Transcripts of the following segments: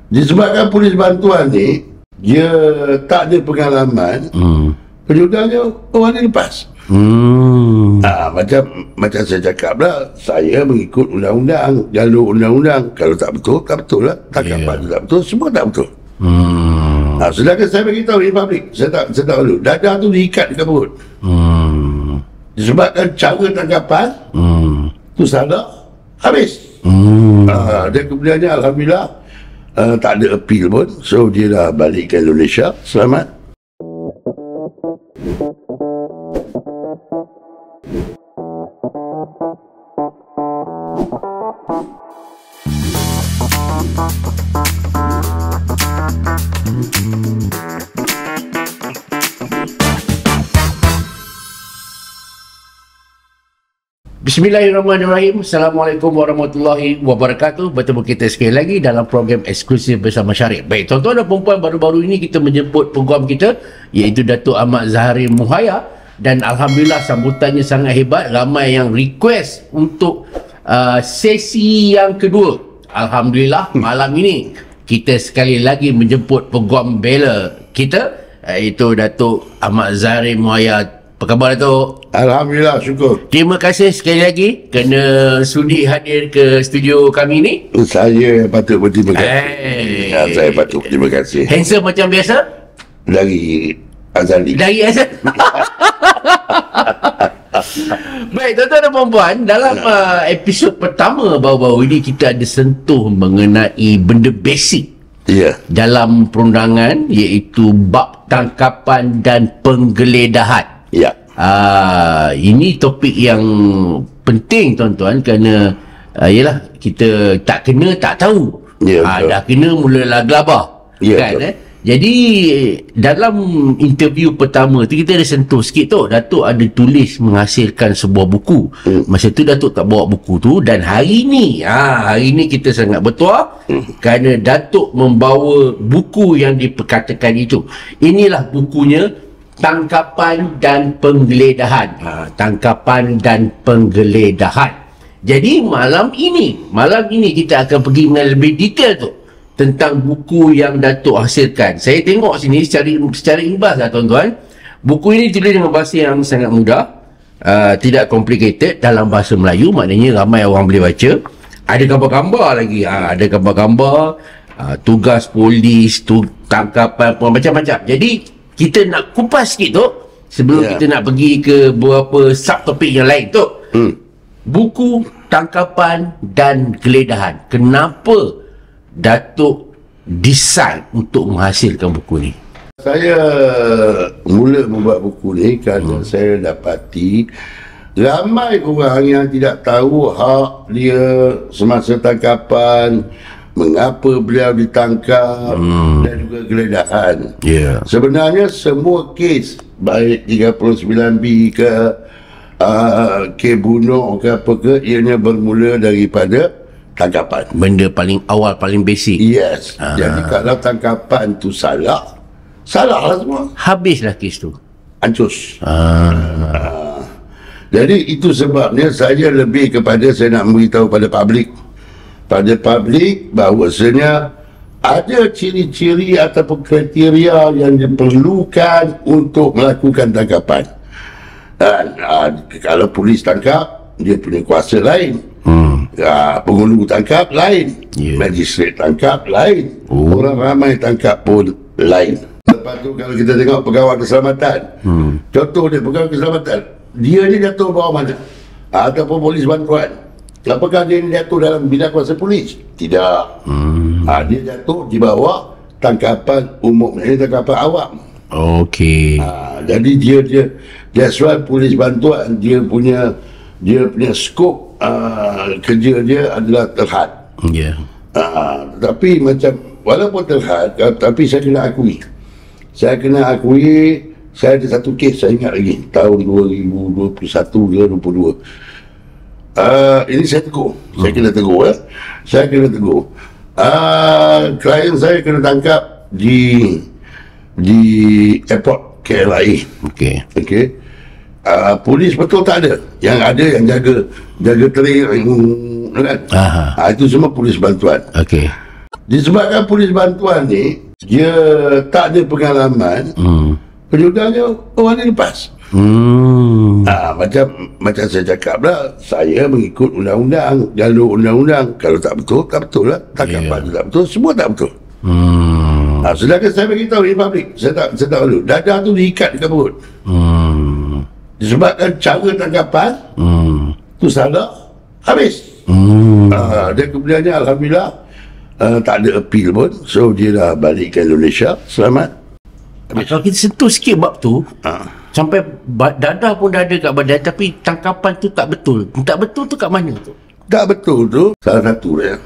Disebabkan polis bantuan ni dia tak ada pengalaman, ujung-ujungnya orang ni lepas. Macam saya cakap lah, saya mengikut undang-undang, jalur undang-undang. Kalau tak betul, tak betul lah. Tangkapan tak betul, semua tak betul. Sedangkan saya beritahu di publik, saya tak lalu dadah tu diikat dekat perut. Disebabkan cara tangkapan tu salah, habis. Dan kemudiannya alhamdulillah tak ada appeal pun. So dia dah balik ke Indonesia. Selamat. Bismillahirrahmanirrahim. Assalamualaikum warahmatullahi wabarakatuh. Bertemu kita sekali lagi dalam program eksklusif bersama Syarif. Baik, tuan-tuan dan perempuan, baru-baru ini kita menjemput peguam kita, iaitu Datuk Ahmad Zahari Muhaya. Dan alhamdulillah sambutannya sangat hebat. Ramai yang request untuk sesi yang kedua. Alhamdulillah malam ini kita sekali lagi menjemput peguam bela kita, iaitu Datuk Ahmad Zahari Muhaya. Apa khabar, Datuk? Alhamdulillah, syukur. Terima kasih sekali lagi kerana sudi hadir ke studio kami ni. Saya patut berterima kasih. Saya patut berterima kasih. Handsome macam biasa? Dari Azali. Dari Azali. Baik, tuan-tuan dan puan-puan, dalam episod pertama baru-baru ini kita ada sentuh mengenai benda basic dalam perundangan, iaitu bab tangkapan dan penggeledahan. Ini topik yang penting, tuan-tuan, kerana yalah, kita tak kena tak tahu. Dah kena mulalah gelabah. Jadi dalam interview pertama tu kita ada sentuh sikit tu. Datuk ada tulis menghasilkan sebuah buku. Masa tu Datuk tak bawa buku tu. Dan hari ni kita sangat bertuah kerana Datuk membawa buku yang diperkatakan itu. Inilah bukunya, Tangkapan dan Penggeledahan. Tangkapan dan Penggeledahan. Jadi malam ini kita akan pergi dengan lebih detail tu tentang buku yang Datuk hasilkan. Saya tengok sini secara imbas lah, tuan-tuan. Buku ini ditulis dengan bahasa yang sangat mudah, tidak complicated, dalam bahasa Melayu, maknanya ramai orang boleh baca. Ada gambar-gambar lagi, ada gambar-gambar, tugas polis, tangkapan, macam-macam. Jadi kita nak kupas sikit tu sebelum kita nak pergi ke beberapa subtopik yang lain tu. Buku Tangkapan dan Geledahan. Kenapa Datuk decide untuk menghasilkan buku ni? Saya mula membuat buku ni kerana saya dapati ramai orang yang tidak tahu hak dia semasa tangkapan, mengapa beliau ditangkap, dan juga geledahan. Sebenarnya semua kes, baik 39B ke kes bunuh ke apa ke, ianya bermula daripada tangkapan. Benda paling awal, paling basic. Jadi kalau tangkapan tu salah lah semua. Habislah kes tu. Hancur. Jadi itu sebabnya saya lebih kepada saya nak memberitahu pada publik bahawasanya ada ciri-ciri ataupun kriteria yang diperlukan untuk melakukan tangkapan. Dan kalau polis tangkap, dia punya kuasa lain. Penghulu tangkap lain, magistrate tangkap lain, orang ramai tangkap pun lain. Lepas tu kalau kita tengok pegawai keselamatan, contoh dia pegawai keselamatan, dia ni jatuh bawah mana? Ataupun polis bantuan, apakah dia ni jatuh dalam bidang kuasa polis? Tidak. Dia jatuh di bawah tangkapan umum, ini tangkapan awam. Jadi dia soal polis bantuan, dia punya skop kerja dia adalah terhad. Tapi macam walaupun terhad, tapi saya kena akui saya ada satu kes, saya ingat lagi, tahun 2021 ke 22. Ini saya tegur, saya kena tegur. Klien saya kena tangkap di airport KLIA. Polis betul tak ada. Yang ada yang jaga train kan. Itu semua polis bantuan. disebabkan polis bantuan ni dia tak ada pengalaman, penjudangnya orang ni lepas. Macam saya cakap lah, saya mengikut undang-undang, jalur undang-undang. Kalau tak betul, tak betul lah. Tangkapan tu tak betul, semua tak betul. Sedangkan saya beritahu di publik, saya tak malu, dadah tu diikat dekat perut. Disebabkan cara tangkapan tu salah, habis. Dan kemudiannya alhamdulillah tak ada appeal pun, so dia dah balik ke Indonesia selamat. Kalau kita sentuh sikit bab tu, sampai dadah pun dah ada kat badan, tapi tangkapan tu tak betul. Tak betul tu kat mana tu? Tak betul tu salah satu dia.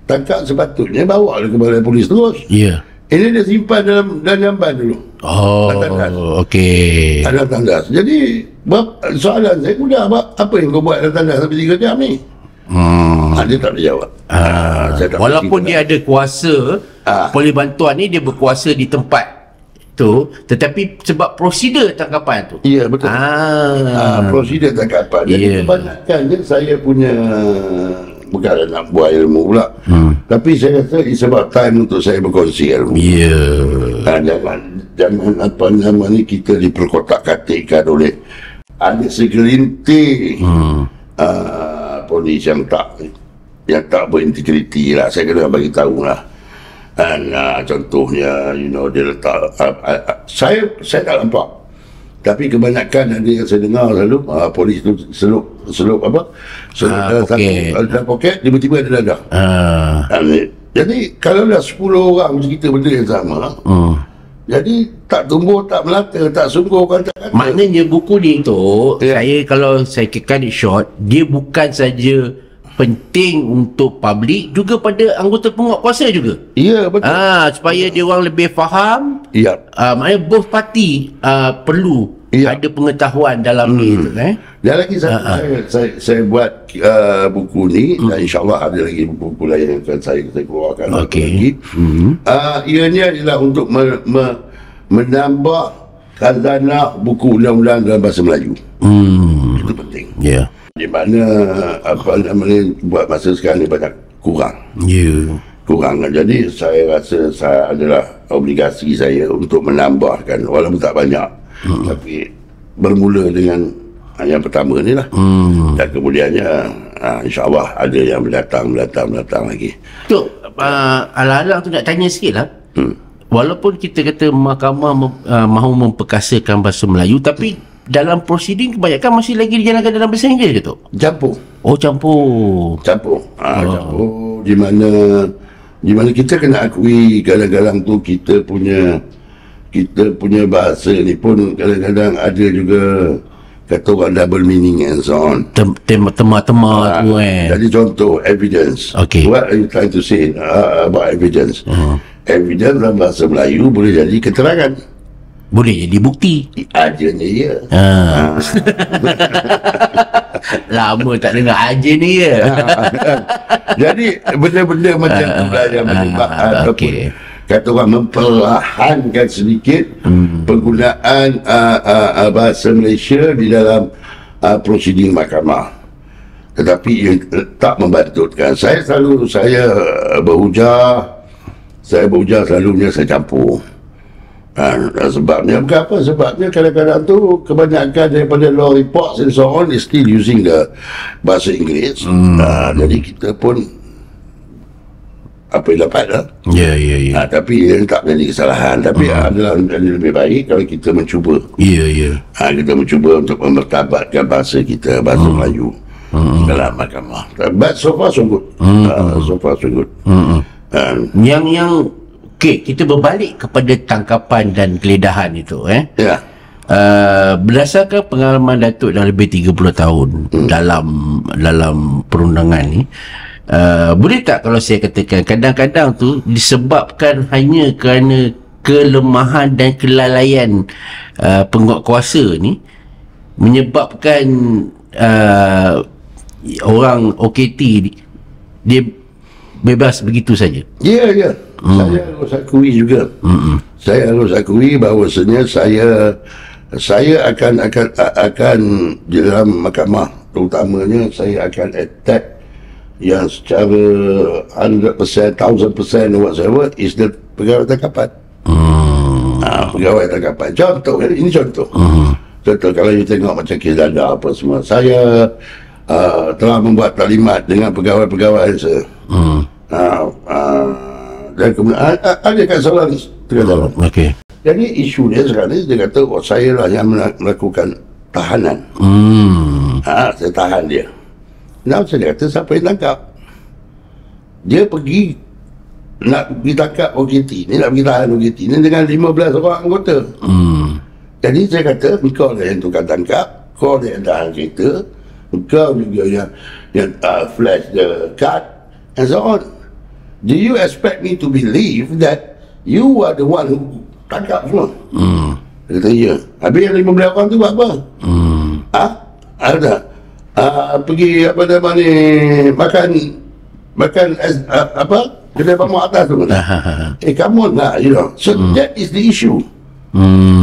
Tangkap sepatutnya bawa ke balai polis terus. Ya. Ini dia simpan dalam jamban dulu. Okey. Ada tandas. Jadi soalan saya mudah, apa yang kau buat dalam tandas sampai 3 jam ni? Dia tak boleh jawab. Walaupun dia ada kuasa, polis bantuan ni dia berkuasa di tempat tu, tetapi sebab prosedur tangkapan tu. Ya, betul. Prosedur tangkapan. Jadi kebanyakan je saya punya, bukan nak buat ilmu pula, tapi saya rasa it's about time untuk saya berkongsi ilmu. Jangan apa nama ni kita diperkotak-katikkan oleh ada segelintir polis yang tak berintegriti lah. Saya kena bagi tahu lah. Contohnya, dia letak saya tak nampak, tapi kebanyakan ada yang saya dengar selalu polis tu selup dalam poket, tiba-tiba ada dadah. Jadi kalau dah 10 orang cerita benda yang sama, jadi tak tumbuh, tak melata, tak sungguh, tak kata. Maknanya buku ni tu, kalau saya cut it short, dia bukan saja penting untuk publik, juga pada anggota penguatkuasa juga. Ya, betul. Supaya dia orang lebih faham. Ya. Maknanya both party perlu ada pengetahuan dalam ni tu. Dan lagi saya buat buku ni, dan insyaAllah ada lagi buku-buku lain yang akan saya keluarkan lagi. Ianya adalah untuk menambah khazanah buku undang-undang dalam bahasa Melayu. Itu penting. Di mana buat masa sekarang ni banyak kurang. Kurang. Jadi saya rasa saya adalah obligasi saya untuk menambahkan, walaupun tak banyak, tapi bermula dengan yang pertama ni lah. Dan kemudiannya insyaAllah ada yang mendatang lagi. Tu alang-alang tu nak tanya sikit lah. Walaupun kita kata mahkamah mahu memperkasakan bahasa Melayu, tapi dalam prosiding kebanyakan masih lagi dijalankan dalam bahasa Inggeris ke tu? Campur. Campur. Campur. Di mana kita kena akui kadang-kadang tu kita punya bahasa ni pun kadang-kadang ada juga kata orang double meaning and so on. Tema tu Jadi contoh evidence. What are you trying to say about evidence? Evidence dalam bahasa Melayu boleh jadi keterangan, boleh jadi bukti. Ajanya ya. Lama tak dengar aja ni ya. Jadi benda-benda macam tu lah yang menyebabkan ataupun kata orang memperlahankan sedikit penggunaan bahasa Malaysia di dalam prosiding mahkamah. Tetapi ia tak membantutkan. Saya berhujah selalunya saya campur. Sebabnya bukan apa, sebabnya kadang-kadang tu kebanyakan daripada law reports and so on is still using the bahasa Inggeris. Jadi kita pun apa yang dapat lah. Tapi yang tak menjadi kesalahan, tapi adalah lebih baik kalau kita mencuba. Kita mencuba untuk memertabatkan bahasa kita, bahasa Melayu dalam mahkamah. But so far so good. Yang kita berbalik kepada tangkapan dan geledahan itu. Berdasarkan pengalaman Datuk dah lebih 30 tahun dalam perundangan ni, boleh tak kalau saya katakan kadang-kadang tu disebabkan hanya kerana kelemahan dan kelalaian penguatkuasa ni menyebabkan orang OKT dia bebas begitu saja? Ya. Saya harus akui juga. Saya harus akui bahawasanya saya akan dalam mahkamah terutamanya saya akan attack yang secara 100%, 1000% or whatever is the pegawai tangkapan. Pegawai tangkapan. Contoh, ini contoh. Contoh, kalau you tengok macam kes Dada apa semua, saya telah membuat taklimat dengan pegawai-pegawai saya. Dan kemudian ada kat seorang tengah jalan. Okey. Jadi isu dia sekarang ni, dia kata, saya lah yang melakukan tahanan. Saya tahan dia. Nah, saya kata, siapa yang tangkap? Dia pergi nak pergi tangkap OKT ni, nak pergi tahan OKT ni dengan 15 orang anggota. Jadi saya kata, kau lah yang tukar tangkap, kau lah yang tahan kereta, kau juga yang flash the card and so on. Do you expect me to believe that you are the one who tangkap semua? Dia kata, ya. Habis yang 15 orang tu buat apa? Ada pergi apa nama ni, makan apa kedai pamuk atas tu. Come on lah, you know. So that is the issue.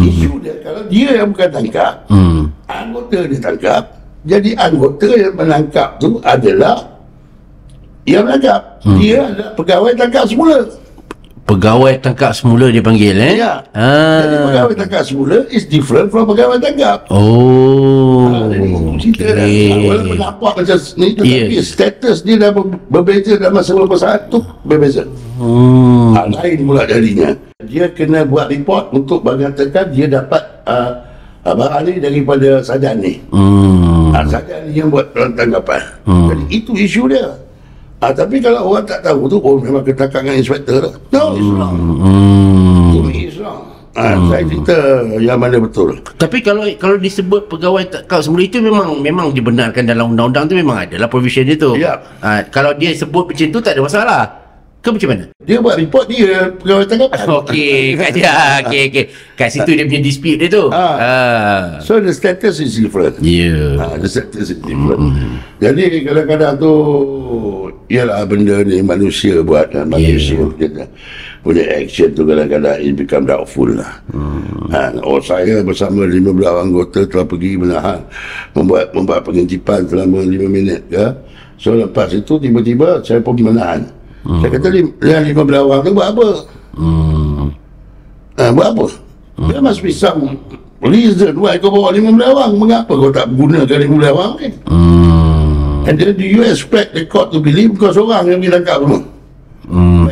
Isu dia, kalau dia yang bukan tangkap, anggota dia tangkap, jadi anggota yang menangkap tu adalah yang menangkap. Dia adalah pegawai tangkap semula. Pegawai tangkap semula dia panggil, Ya. Jadi pegawai tangkap semula is different from pegawai tangkap. Jadi cerita dah. Walaupun nampak macam ni, tetapi status dia dah berbeza dalam masa beberapa saat tu berbeza. Lain pula jadinya. Dia kena buat report untuk mengatakan dia dapat barang ni daripada Sajan ni. Sajan ni yang buat tangkapan. Jadi itu isu dia. Tapi kalau orang tak tahu tu, memang ketangkap dengan inspektor lah. No, it's wrong. To me, it's wrong. Saya cerita yang mana betul. Tapi kalau disebut pegawai tangkap semula itu memang dibenarkan dalam undang-undang tu, memang ada lah provision dia tu. Kalau dia sebut macam tu tak ada masalah. Ke macam mana? Dia buat report dia pegawai tangkapan. Okey, kat dia. Okey. Kat situ dia punya dispute dia tu. So the status is different. The status is different. Jadi kadang-kadang tu, ialah benda ni manusia buat kan. Manusia punya action tu kadang-kadang it become doubtful lah. Saya bersama 15 anggota telah pergi menahan, membuat pengintipan selama 5 minit ke. So lepas itu tiba-tiba saya pun menahan. Saya kata, yang 15 orang tu buat apa? Buat apa? There must be some reason why kau bawa 15 orang. Mengapa kau tak gunakan 15 orang ni? And then do you expect the court to believe kau seorang yang ditangkap semua?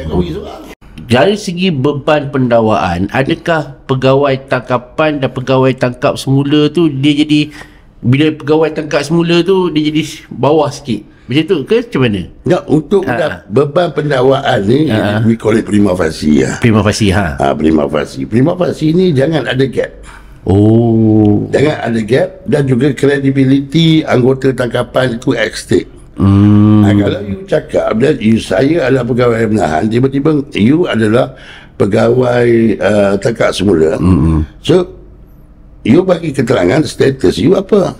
Kau pergi seorang. Dari segi beban pendakwaan, adakah pegawai tangkapan dan pegawai tangkap semula tu dia jadi, bila pegawai tangkap semula tu dia jadi bawah sikit? Macam tu ke macam mana? Untuk beban pendakwaan ni, we call it prima facie. Prima facie, prima facie. Prima facie ni jangan ada gap. Jangan ada gap, dan juga credibility anggota tangkapan itu at stake. Kalau you cakap dan saya adalah pegawai menahan, tiba-tiba you adalah pegawai tangkap semula, so you bagi keterangan status you apa.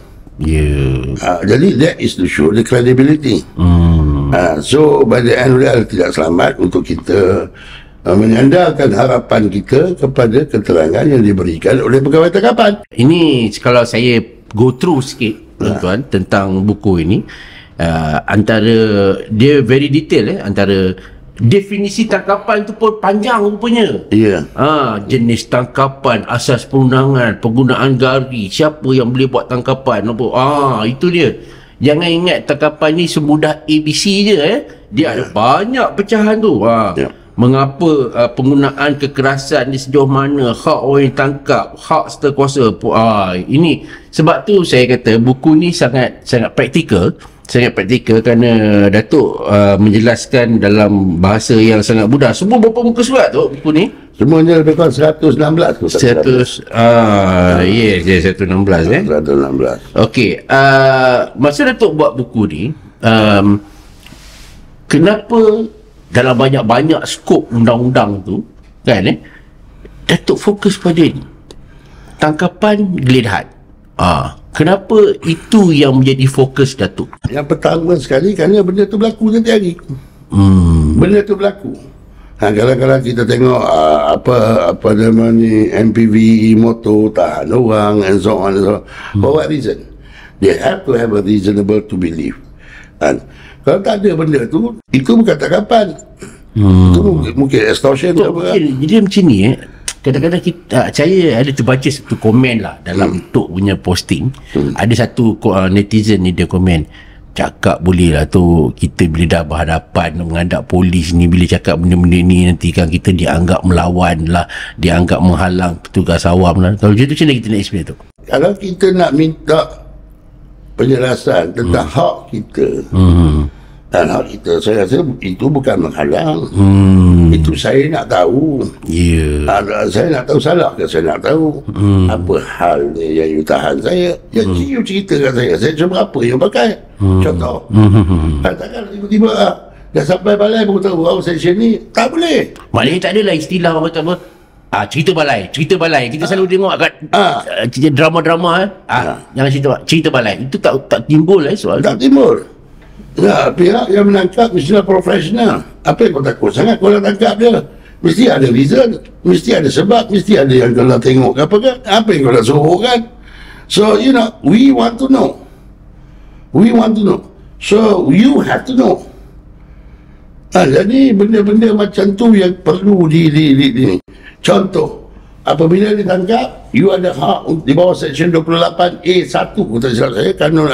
Jadi that is to show the credibility. So by the end tidak selamat untuk kita menyandarkan harapan kita kepada keterangan yang diberikan oleh pegawai tangkapan. Ini kalau saya go through sikit tuan-tuan tentang buku ini, antara dia very detail, antara definisi tangkapan tu pun panjang rupanya. Jenis tangkapan, asas perundangan, penggunaan gari, siapa yang boleh buat tangkapan, itu dia. Jangan ingat tangkapan ni semudah ABC je. Dia ada banyak pecahan tu. Mengapa penggunaan kekerasan di sejauh mana, hak orang yang tangkap, hak setakuasa. Ini sebab tu saya kata buku ni sangat praktikal. Sangat praktikal kerana Datuk menjelaskan dalam bahasa yang sangat mudah. Semua berapa muka surat tu buku ni? Semuanya lebih kurang 116 tu. 116 116. Okey, masa Datuk buat buku ni, kenapa dalam banyak-banyak skop undang-undang tu kan, Datuk fokus pada ni, tangkapan geledahan. Kenapa itu yang menjadi fokus Datuk? Yang pertama sekali, kerana benda tu berlaku setiap hari. Benda tu berlaku. Kadang-kadang kita tengok apa nama ni, MPV motor tahan orang and so on and so on. For what reason? They have to have a reasonable to believe. And Kalau tak ada benda tu, itu bukan tangkapan. Itu mungkin extortion Tok, apa. jadi macam ni kadang-kadang kita saya ada terbaca satu komen lah dalam Tok punya posting. Ada satu netizen ni dia komen, cakap boleh lah tu, kita bila dah berhadapan menghadap polis ni, bila cakap benda-benda ni nanti kan kita dianggap melawan lah, dianggap menghalang petugas awam lah. Kalau macam tu macam mana kita nak explain tu? Kalau kita nak minta penjelasan tentang hak kita, dan hak kita, saya rasa itu bukan menghalang. Itu saya nak tahu. Saya nak tahu salah ke saya nak tahu. Apa hal ni yang you tahan saya? Yang you ceritakan saya cuba apa yang pakai. Contoh, katakan tiba-tiba dah sampai balai baru tahu section ni tak boleh. Maknanya tak adalah istilah orang kata apa, cerita balai kita selalu tengok kat drama-drama yang cerita balai itu tak timbul soal tak timbul. Pihak yang menangkap mestilah profesional. Apa yang kau takut sangat kau nak tangkap dia? Mesti ada reason, mesti ada sebab, mesti ada yang kau nak tengok apa kan, apa yang kau nak suruh kan. So we want to know, so you have to know. Jadi benda-benda macam tu yang perlu di contoh, apabila ditangkap, you ada hak di bawah section 28A1 kata silap saya, kanun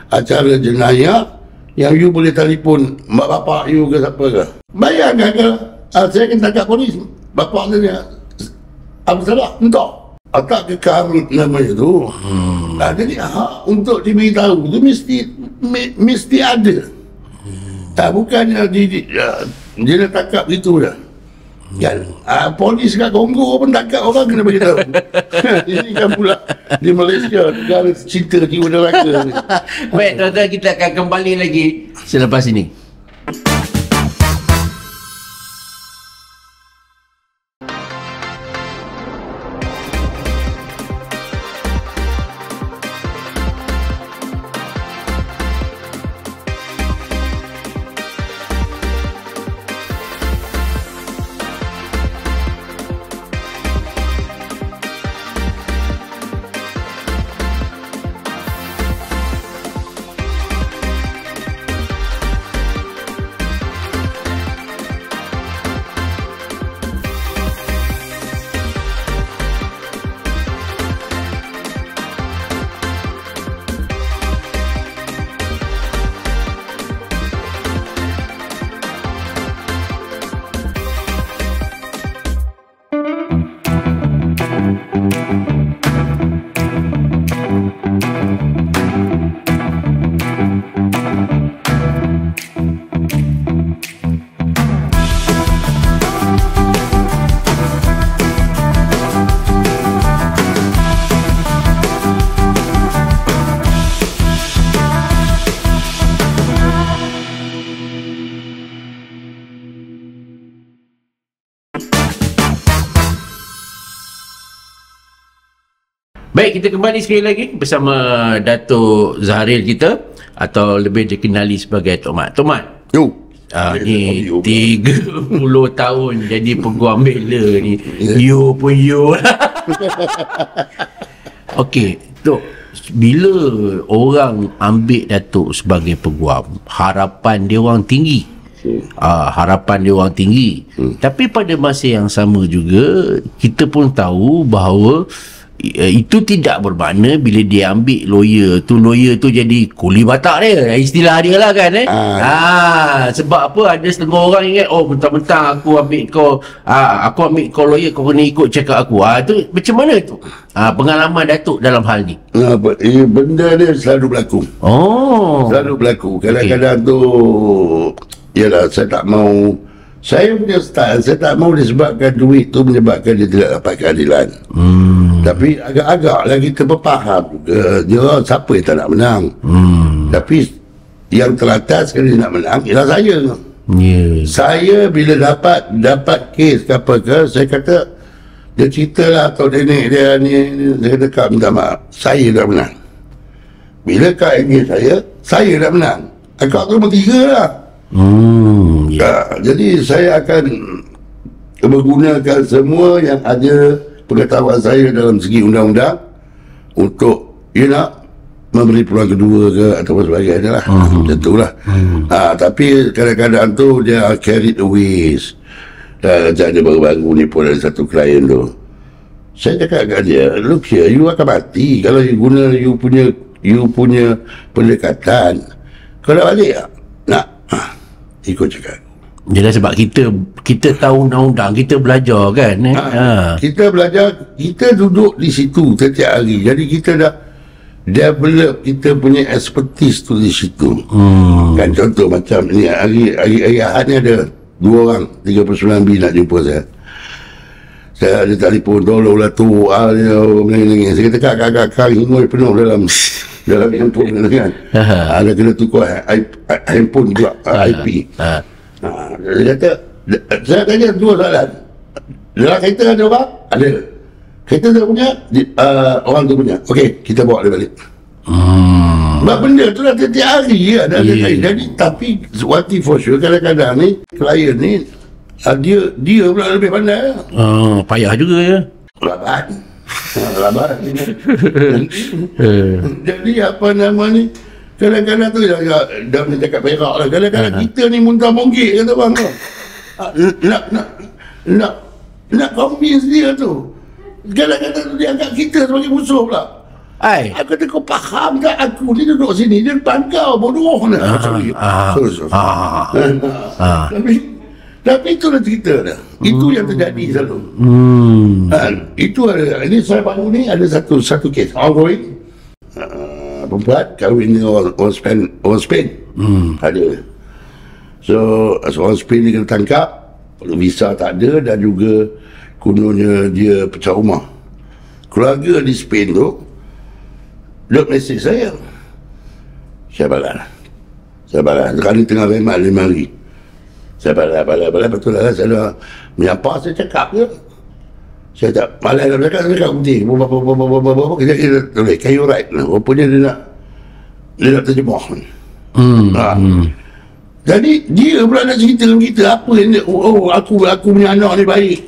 acara jenayah, yang you boleh telefon mak bapak you ke siapa ke. Bayangkan kalau saya akan tangkap polis, bapak dia apa salah? Entah. Tak kekal namanya tu. Jadi hak untuk diberitahu tu mesti ada. Bukannya dia nak tangkap gitu dah. Kan polis kat Kongo pun tangkap orang kena beritahu. Ini kan pula di Malaysia, negara cinta jiwa neraka. Baik, tuan-tuan, kita akan kembali lagi selepas ini. Baik, kita kembali sekali lagi bersama Datuk Zahril kita, atau lebih dikenali sebagai Tok Mat. Tok Mat, ni 30 tahun jadi peguam bela ni. You pun you. Okey, Tok, bila orang ambil Datuk sebagai peguam, harapan dia orang tinggi. Tapi pada masa yang sama juga, kita pun tahu bahawa itu tidak bermakna bila dia ambil lawyer tu jadi kuli batak dia, istilah dia lah kan sebab apa, ada setengah orang ingat mentang-mentang aku ambil kau lawyer, kau kena ikut cakap aku. Tu macam mana tu pengalaman Datuk dalam hal ni? Benda dia selalu berlaku. Kadang-kadang tu yalah, saya punya style, saya tak mau disebabkan duit tu menyebabkan dia tidak dapat keadilan. Tapi agak-agaklah kita berfaham juga dia siapa yang tak nak menang. Tapi yang teratas sekali nak menang ialah saya. Saya bila dapat kes ke apa ke, saya kata dia ceritalah atau nenek dia ni, saya kata kak minta maaf, saya dah menang. Bila kak engage saya dah menang. Akak tu bertiga lah. Jadi saya akan menggunakan semua yang ada pengetahuan saya dalam segi undang-undang untuk memberi peluang kedua ke ataupun sebagainya lah. Macam tu lah. Tapi kadang-kadang tu dia carried away. Macam dia baru-baru ni pun ada satu klien tu, saya cakap kat dia, look here, you akan mati kalau you guna you punya pendekatan. Kau nak balik tak? Nak. Ikut cakap. Yelah, sebab kita tahu undang-undang, kita belajar kan. Kita belajar, kita duduk di situ setiap hari. Jadi kita dah develop kita punya expertise tu di situ. Kan contoh macam ni, hari Ahad ni ada 2 orang 39B nak jumpa saya. Saya ada telefon, tolonglah tu menangis. Saya kata kakak hinggul penuh dalam handphone kan. Ada kena tukar handphone juga, IP. Dia kata, saya tanya 2 soalan. Dalam kereta ada orang? Ada. Kereta tu punya, orang tu punya. Okey, kita bawa dia balik. Sebab benda tu dah setiap hari ada lain. Jadi tapi one thing for sure, kadang-kadang ni klien ni dia pula lebih pandai. Payah juga ya. Laban. Jadi apa nama ni, kadang-kadang tu dah boleh cakap perak lah. Kadang-kadang kita ni muntah monggik kata bang. Nak convince dia tu. Kadang-kadang tu dia anggap kita sebagai musuh pula. Aku kata, kau faham tak, aku ni duduk sini, dia depan kau, bodoh ni. Tapi itulah cerita dah. Itu yang terjadi selalu. Itu ada, ini saya baru ni ada satu kes ongoing. Perempuan kahwin dengan orang Spain. Ada. So orang Spain ni kena tangkap, visa tak ada, dan juga kononnya dia pecah rumah. Keluarga di Spain tu dia mesej saya. Saya balas. Sekarang tengah remat 5 hari. Saya balas. Betul lah, saya dah menyapa, saya cakap je. Saya tak malas nak cakap putih. Kita tulis, can you write? Rupanya dia nak terjemah. Jadi dia pula nak cerita dengan kita apa yang dia, aku punya anak ni baik.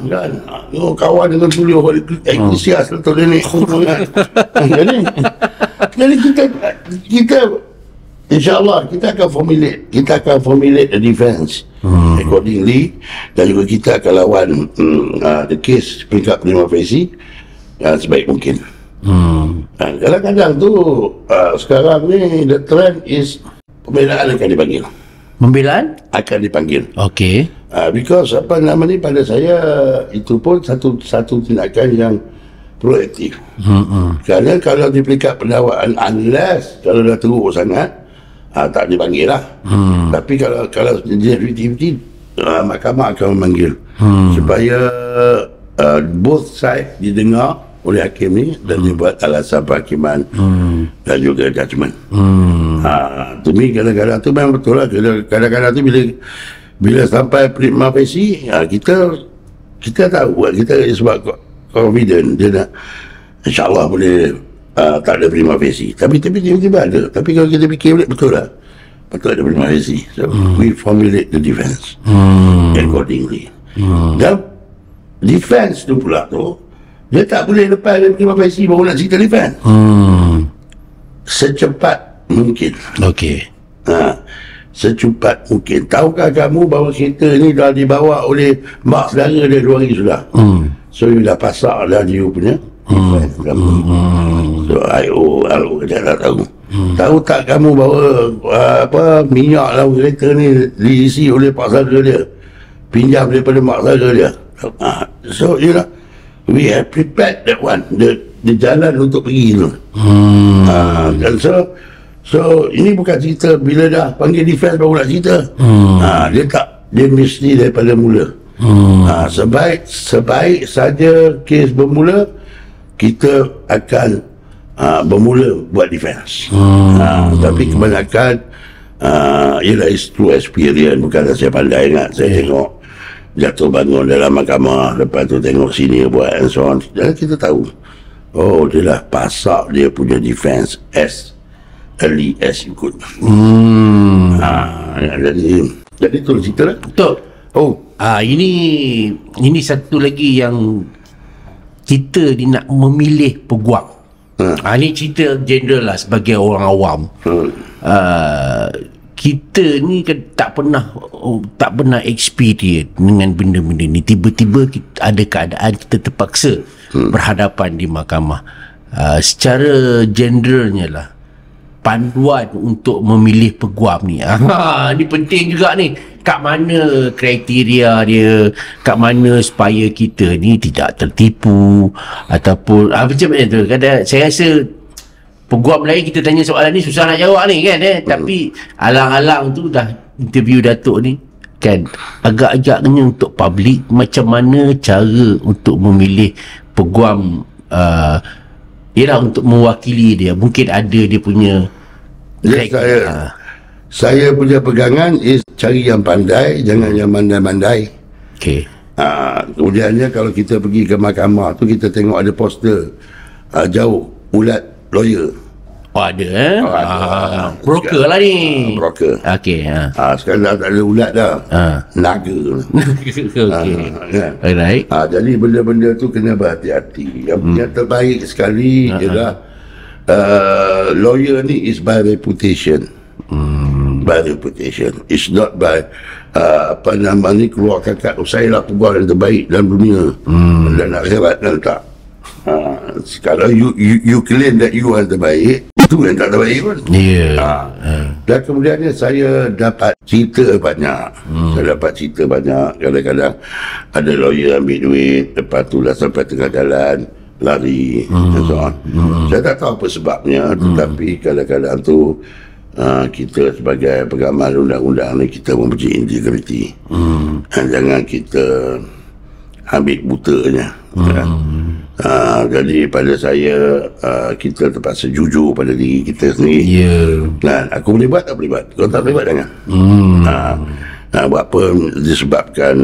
Kan kawan dengan tulis ekstasias betul dia ni. Jadi kita InsyaAllah kita akan formulate a defense accordingly, dan juga kita akan lawan the case peringkat prima facie sebaik mungkin. Kadang-kadang tu sekarang ni the trend is pembelaan akan dipanggil. Pembelaan? Akan dipanggil. Okey. Because apa nama ni, pada saya itu pun satu tindakan yang proaktif. Kerana kalau di peringkat pendakwaan, unless kalau dah teruk sangat, tak dipanggil lah. Tapi kalau dia 50-50, mahkamah akan memanggil supaya both side didengar oleh hakim ni dan dibuat alasan perhakiman dan juga judgement. To me kadang-kadang tu memang betul lah. Kadang-kadang tu bila sampai prima facie, kita tahu, kita sebab confident dia nak, insyaAllah boleh tak ada prima facie. Tapi tiba-tiba ada. Tapi kalau kita fikir betul lah, betul ada prima facie. So we formulate the defense accordingly. Dan defense tu pula tu, dia tak boleh lepas dari prima facie baru nak cerita defense. Secepat mungkin. Okey. Secepat mungkin. Tahukah kamu bahawa kereta ni dah dibawa oleh mak saudara dia 2 hari sudah. So you dah pasak dah dia punya defense. So LO dia tak tahu. Tahu tak kamu bahawa minyak dalam kereta ni diisi oleh pak saudara dia, pinjam daripada mak saudara dia. So you know, we have prepared that one, the jalan untuk pergi tu. Dan so ini bukan cerita bila dah panggil defense baru nak cerita. Dia mesti daripada mula. Sebaik saja kes bermula, kita akan bermula buat defense. Tapi kebanyakan ialah through experience. Bukan saya pandai ingat, saya tengok jatuh bangun dalam mahkamah, lepas tu tengok sini buat and so on, dan kita tahu dia dah pasak dia punya defense as early as you could. Jadi tu cerita lah. Betul. Ini satu lagi yang kita ni nak memilih peguam. Ni cerita general lah sebagai orang awam. Kita ni kan tak pernah experience dengan benda-benda ni. Tiba-tiba ada keadaan kita terpaksa berhadapan di mahkamah. Secara generalnya lah, panduan untuk memilih peguam ni, ni penting juga ni. Kat mana kriteria dia, kat mana supaya kita ni tidak tertipu ataupun macam mana tu. Kadang saya rasa peguam lain kita tanya soalan ni susah nak jawab ni kan, tapi alang-alang tu dah interview Datuk ni kan, agak-agaknya untuk public macam mana cara untuk memilih peguam, ialah untuk mewakili dia. Mungkin ada dia punya saya punya pegangan is cari yang pandai, jangan yang mandai-mandai. Okay. Kemudiannya kalau kita pergi ke mahkamah tu, kita tengok ada poster jauh ulat lawyer. Ada ada. Broker lah ni. Broker. Okey. Sekarang dah tak ada ulat dah. Naga. Okey. Kan? Alright. Jadi benda-benda tu kena berhati-hati. Yang terbaik sekali ialah lawyer ni is by reputation. By reputation. It's not by apa nama ni, keluar kakak saya lah peguam yang terbaik dalam dunia dan akhirat, dan tak. Kalau you claim that you are terbaik, itu yang tak terbaik pun. Dan kemudiannya saya dapat cerita banyak. Saya dapat cerita banyak. Kadang-kadang ada lawyer ambil duit, lepas tu dah sampai tengah jalan lari, and so on. Saya tak tahu apa sebabnya, tetapi kadang-kadang tu kita sebagai pengamal undang-undang ni, kita mempunyai integriti. Jangan kita ambil butanya. Jadi pada saya, kita terpaksa jujur pada diri kita sendiri. Dan aku boleh buat, tak boleh buat. Kalau tak boleh buat, jangan. Buat apa disebabkan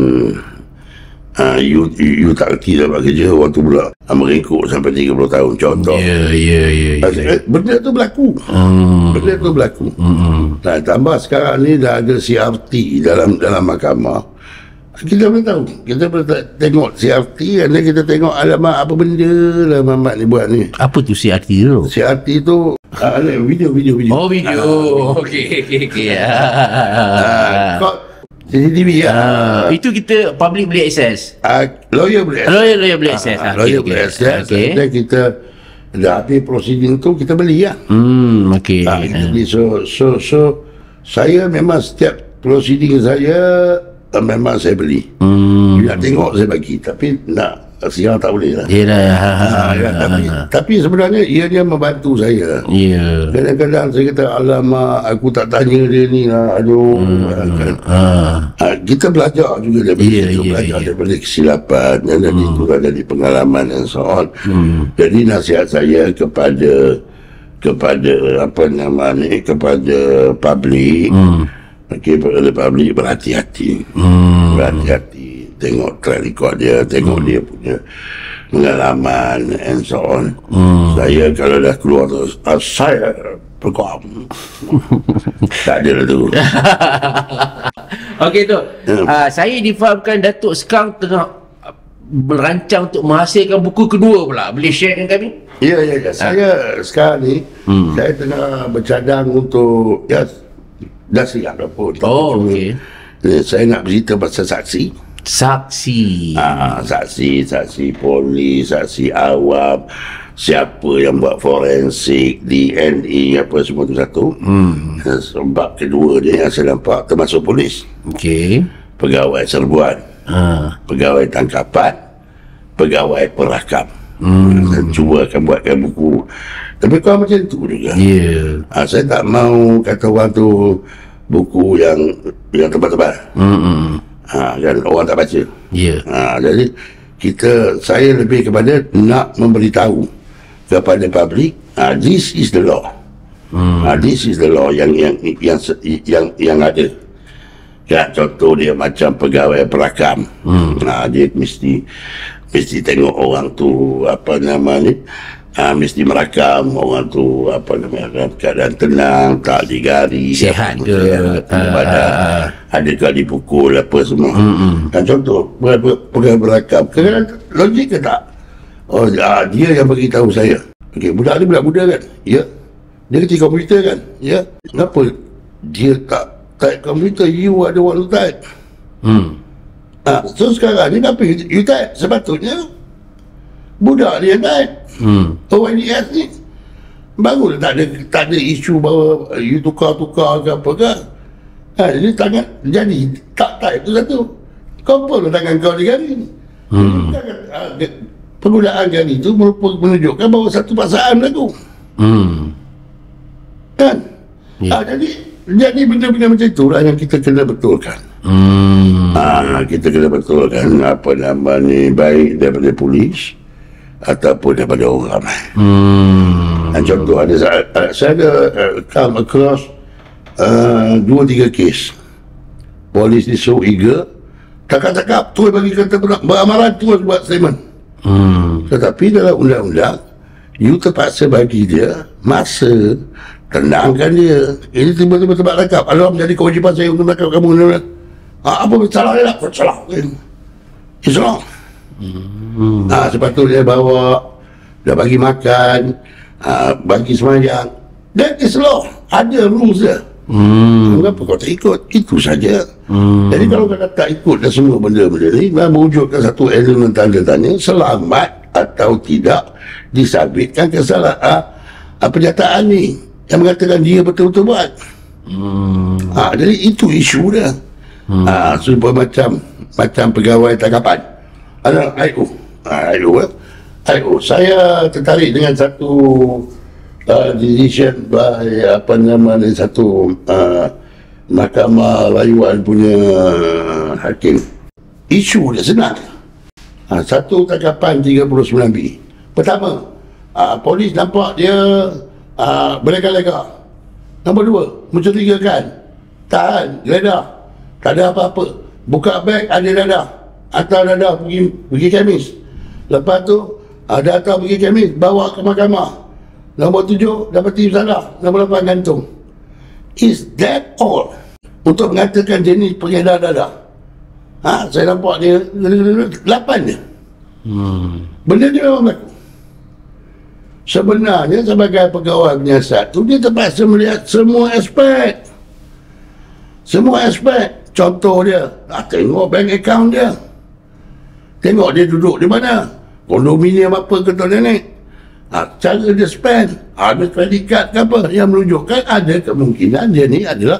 you tak kerti dapat kerja, orang tu pula meringkuk sampai 30 tahun, contoh. Benda tu berlaku. Benda tu berlaku. Dan tambah sekarang ni dah ada CRT dalam mahkamah. Kita boleh tahu, kita boleh tengok CRT, dan kita tengok alamak apa benda lah Mamat ni buat ni. Apa tu CRT tu? CRT tu video. Oh, video. Okey. CCTV itu kita public boleh akses. Lawyer boleh akses. Lawyer boleh akses. Lawyer boleh akses. Dan kita dah habis proceeding tu, kita beli lah. Okey. Kita beli. So saya memang setiap proceeding saya memang saya beli. Nak tengok saya bagi, tapi nak siang tak boleh lah. Tapi sebenarnya ianya membantu saya. Kadang-kadang saya kata, alamak, aku tak tanya dia ni lah. Aduh. Kita belajar juga daripada kesilapan, dan dari itu dari pengalaman dan so on. Jadi nasihat saya kepada apa nama ni, kepada public, kepada public, berhati-hati. Berhati-hati, tengok track record dia, tengok dia punya pengalaman and so on. Saya kalau dah keluar tu, saya peguam. Tak ada lah tu. Okey tu. Saya difahamkan Datuk sekarang tengah merancang untuk menghasilkan buku kedua pula. Boleh share dengan kami? Ya. Saya sekarang ni, saya tengah bercadang untuk, dah siap dah pun. Okey. Saya nak bercerita pasal saksi. Saksi polis, saksi awam, siapa yang buat forensik, DNA, apa semua tu satu. Sebab kedua dia yang saya nampak termasuk polis. Pegawai serbuan, pegawai tangkapan, pegawai perakam. Saya cuba akan buatkan buku, tapi kau macam tu juga. Saya tak mau kata orang tu buku yang tebal-tebal. Kan orang tak baca. Jadi saya lebih kepada nak memberitahu kepada publik, this is the law. This is the law yang ada. Kan, contoh dia macam pegawai perakam. Dia mesti tengok orang tu apa nama ni, mesti merakam orang tu apa nama, dalam keadaan tenang, tak digari, sihat ke, adakah dipukul apa semua. Dan contoh pegawai perakam, kadang-kadang logik ke tak? Dia yang bagi tahu saya Okey, budak ni budak muda kan? Ya. Dia kerja komputer kan? Ya. Kenapa dia tak type komputer? You are the one who type. So sekarang ni kenapa you type? Sepatutnya budak dia type. ONDS ni baru tak ada isu bahawa you tukar-tukar ke apa ke. Jadi tangan, jadi tak type tu satu. Kau pun tangan kau digaring. Penggunaan gari itu menunjukkan bahawa satu paksaan berlaku. Kan? Jadi benda-benda macam itulah yang kita kena betulkan. Kita kena betulkan apa nama ni, baik daripada polis ataupun daripada orang ramai. Contoh ada saya ada come across 2-3 kes polis ni so eager, cakap terus bagi kata beramaran, terus buat statement. Tetapi dalam undang-undang you terpaksa bagi dia masa, tenangkan dia. Ini tiba-tiba tempat rakap, alam menjadi kewajipan saya untuk rakap kamu. Apa salah dia tak? Salah Islam. Sepatutnya bawa, dah bagi makan, bagi semayang. That is law. Ada rules dia. Kenapa kau tak ikut? Itu saja. Jadi kalau kau tak ikut dan semua benda-benda ni, mewujudkan satu elemen tanda tanya, selamat atau tidak disabitkan kesalahan pernyataan ni yang mengatakan dia betul-betul buat. Jadi itu isu dia. Supaya macam pegawai tangkapan. Ada IO. Saya tertarik dengan satu decision by satu Mahkamah Layuan punya hakim. Isu dia senang. Satu tangkapan 39B. Pertama, polis nampak dia berlega-lega. Nombor 2, mencurigakan. Tahan, geledah. Tak ada apa-apa. Buka beg, ada dadah. Hantar dadah pergi kemis. Lepas tu datang pergi kemis, bawa ke mahkamah. Nombor 7, dapati bersalah. Nombor 8, gantung. Is that all? Untuk mengatakan dia ni pengedar dadah. Saya nampak dia 8 dia. Benda ni memang berlaku. Sebenarnya sebagai pegawai penyiasat tu, dia terpaksa melihat semua aspek. Contoh dia, tengok bank account dia. Tengok dia duduk di mana. Kondominium apa ke tuan nenek. Cara dia spend. Ada credit card ke apa. Yang menunjukkan ada kemungkinan dia ni adalah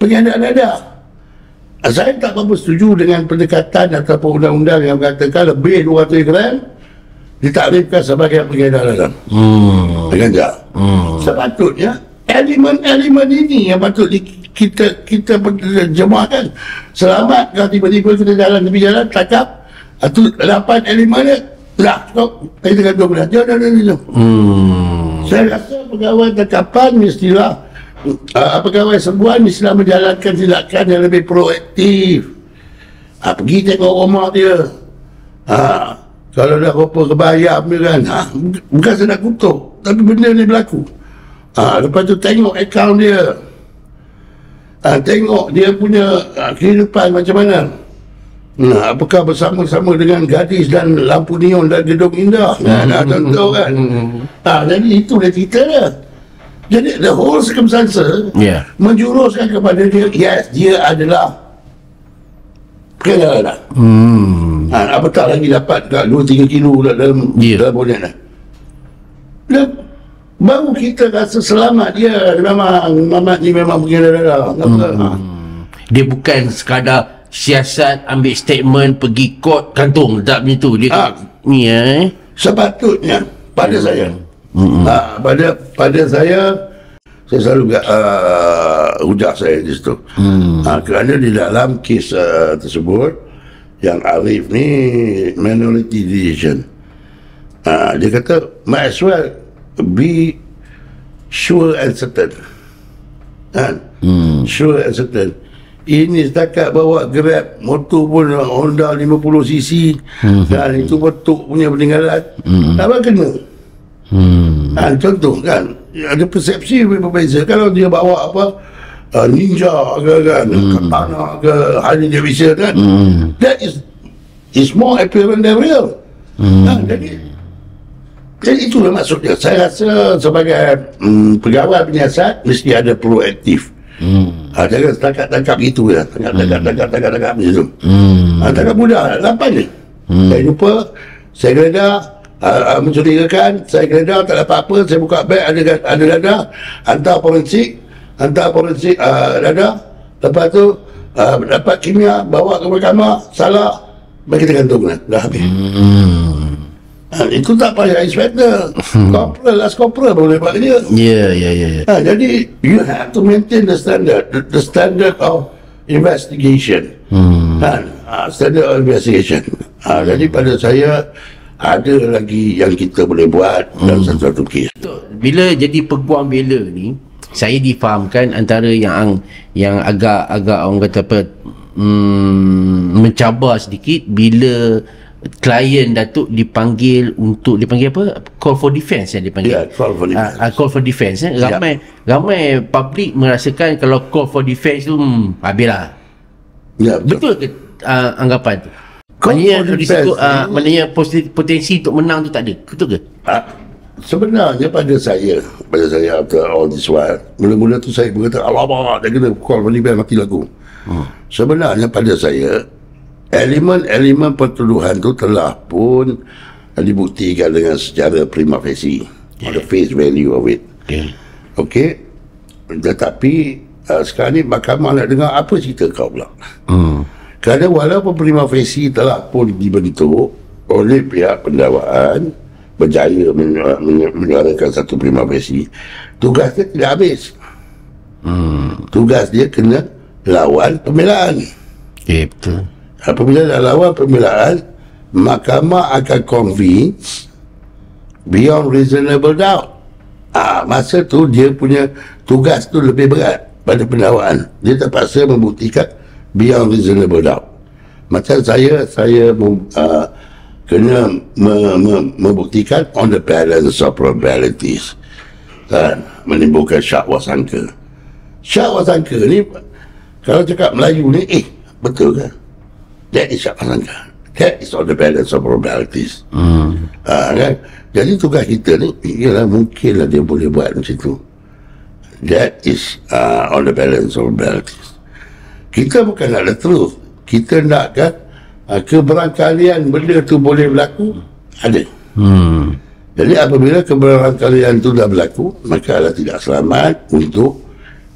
pengedar dadah. Saya tak berapa setuju dengan pendekatan ataupun undang-undang yang mengatakan lebih 200 gram ditakrifkan sebagai pengedar dadah. Ganja. Sepatutnya elemen-elemen ini yang patut kita jemaahkan. Selamat kalau tiba-tiba kita jalan tepi jalan, cakap 8 elemen dia lah, kita gantung dah. Jom. Saya rasa pegawai tangkapan mestilah pegawai sembuhan mestilah menjalankan tindakan yang lebih proaktif. Pergi tengok rumah dia. Kalau dah apa kebayam dia kan, bukan saya nak kutuk, tapi benda ni berlaku. Lepas tu tengok akaun dia. Tengok dia punya kehidupan macam mana. Apakah bersama-sama dengan gadis dan lampu neon dan gedung indah. Contoh kan. Jadi itu dia cerita dia. Jadi the whole circumstance menjuruskan kepada dia, yes, dia adalah pengedar. Apatah lagi dapat 2-3 kilo dalam bonet dah. Baru kita rasa selamat. Dia memang Mamat ni memang pengedar dadah. Dia bukan sekadar siasat, ambil statement, pergi court, gantung, tak macam tu. Dia ni sepatutnya pada saya. Pada saya selalu hujah saya di situ. Kerana di dalam kes tersebut yang Arif ni minority decision. Dia kata might as well be sure and certain. Sure and certain. Ini setakat bawa Grab, motor pun Honda 50cc, dan itu betul punya peninggalan. Apa kena? Contoh kan, ada persepsi berbeza. Kalau dia bawa apa, Ninja ke kan, Katana ke, Harley Davidson kan, that is more apparent than real. Jadi Jadi itulah maksudnya. Saya rasa sebagai pegawai penyiasat mesti ada proaktif. Jangan tangkap gitu ya. Tangkap gitu. Tangkap mudah. Lapan je. Saya jumpa, saya geledah, mencurigakan, saya geledah, tak ada apa-apa, saya buka beg, ada dadah, hantar forensik, dadah. Lepas tu dapat kimia, bawa ke mahkamah, salah, bagi kita gantung dah habis. Itu tak payah inspector. Last corporal boleh buat dia. Ya. Jadi you have to maintain the standard of investigation. Standard of investigation. Jadi pada saya ada lagi yang kita boleh buat dalam satu kes. Bila jadi peguam bela ni, saya difahamkan antara yang agak orang kata apa, mencabar sedikit bila klien Datuk dipanggil apa, call for defense yang dipanggil. Call for defense. Call for defense. Ramai public merasakan kalau call for defense tu habislah. Betul ke anggapan tu? Maknanya potensi untuk menang tu tak ada. Betul ke? Sebenarnya pada saya after all this while, mula-mula tu saya berkata alamak, dia kena call for defense, mati lagu. Sebenarnya pada saya elemen pertuduhan tu telah pun dibuktikan dengan secara prima facie, on the face value of it. Okay. Tetapi sekarang ni mahkamah nak dengar apa cerita kau pula. Kerana walaupun prima facie telah pun dibentuk oleh pihak pendakwaan, berjaya menyuarakan satu prima facie, tugas dia tidak habis. Tugas dia kena lawan pembelaan. Betul. Apabila dah lawan pembelaan, mahkamah akan convince beyond reasonable doubt. Masa tu dia punya tugas tu lebih berat pada pendakwaan. Dia terpaksa membuktikan beyond reasonable doubt. Macam saya kena membuktikan on the balance of probabilities, menimbulkan syak wasangka. Syak wasangka ni, kalau cakap Melayu ni, betul kan? That is syak wasangka. That is on the balance of probabilities. Kan? Jadi tugas kita ni, ialah mungkinlah dia boleh buat macam tu. That is on the balance of probabilities. Kita bukan nak the truth. Kita nakkan keberangkalian benda tu boleh berlaku, ada. Jadi apabila keberangkalian tu dah berlaku, maka adalah tidak selamat untuk